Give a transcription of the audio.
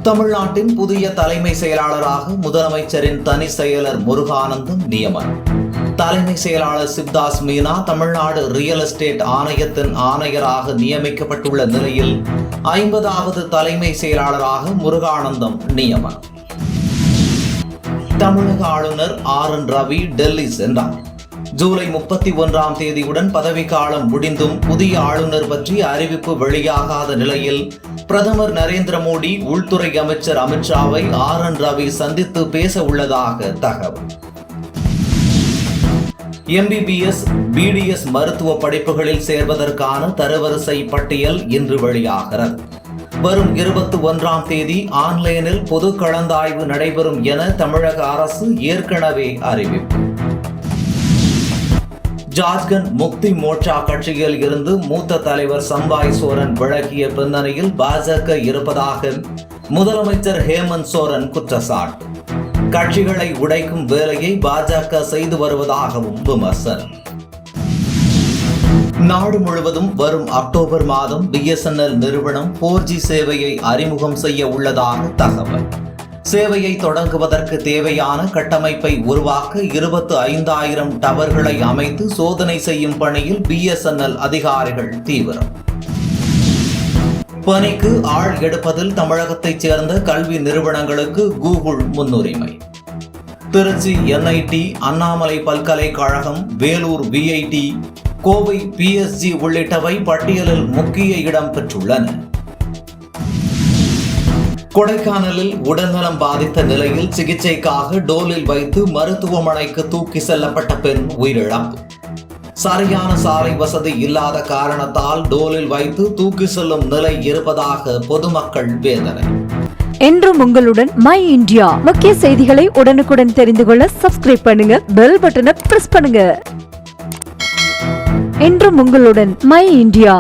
தமிழ்நாட்டின் புதிய தலைமை செயலாளராக முதலமைச்சரின் தனி செயலர் முருகானந்தம் நியமனம். தலைமை செயலாளர் சிவ்தாஸ் மீனா தமிழ்நாடு ரியல் எஸ்டேட் ஆணையத்தின் ஆணையராக நியமிக்கப்பட்டுள்ள நிலையில் 50வது தலைமை செயலாளராக முருகானந்தம் நியமனம். தமிழக ஆளுநர் RN ரவி டெல்லி சென்றார். ஜூலை 31ஆம் தேதியுடன் பதவிக்காலம் முடிந்தும் புதிய ஆளுநர் பற்றி அறிவிப்பு வெளியாகாத நிலையில் பிரதமர் நரேந்திர மோடி உள்துறை அமைச்சர் அமித்ஷாவை RN ரவி சந்தித்து பேச உள்ளதாக தகவல். MBBS, BDS மருத்துவ படிப்புகளில் சேர்வதற்கான தரவரிசை பட்டியல் இன்று வெளியாகிறது. வரும் 21ஆம் தேதி ஆன்லைனில் பொது கலந்தாய்வு நடைபெறும் என தமிழக அரசு ஏற்கனவே அறிவிப்பு. ஜார்க்கண்ட் முக்தி மோர்ச்சா கட்சியில் இருந்து மூத்த தலைவர் சம்பாய் சோரன் விலகிய பின்னணியில் பாஜக இருப்பதாக முதலமைச்சர் ஹேமந்த் சோரன் குற்றச்சாட்டு. கட்சிகளை உடைக்கும் வேலையை பாஜக செய்து வருவதாகவும் விமர்சனம். நாடு முழுவதும் வரும் அக்டோபர் மாதம் BSNL நிறுவனம் 4G சேவையை அறிமுகம் செய்ய உள்ளதாக தகவல். சேவையை தொடங்குவதற்கு தேவையான கட்டமைப்பை உருவாக்க 25,000 டவர்களை அமைத்து சோதனை செய்யும் பணியில் BSNL அதிகாரிகள் தீவிரம். பணிக்கு ஆள் எடுப்பதில் தமிழகத்தைச் சேர்ந்த கல்வி நிறுவனங்களுக்கு கூகுள் முன்னுரிமை. திருச்சி NIT, அண்ணாமலை பல்கலைக்கழகம், வேலூர் VIT, கோவை PSG உள்ளிட்டவை பட்டியலில் முக்கிய இடம் பெற்றுள்ளன. கொடைக்கானலில் உடல்நலம் பாதித்த நிலையில் சிகிச்சைக்காக டோலில் வைத்து மருத்துவமனைக்கு தூக்கி செல்லப்பட்ட பெண் உயிரிழப்பு. சரியான சாலை வசதி இல்லாத காரணத்தால் டோலில் வைத்து தூக்கி செல்லும் நிலை இருப்பதாக பொதுமக்கள் வேதனை. என்றும் உங்களுடன் மை இந்தியா. முக்கிய செய்திகளை உடனுக்குடன் தெரிந்து கொள்ள சப்ஸ்கிரைப் பண்ணுங்க, பெல் பட்டனை பிரஸ் பண்ணுங்க. என்றும் உங்களுடன் மை இந்தியா.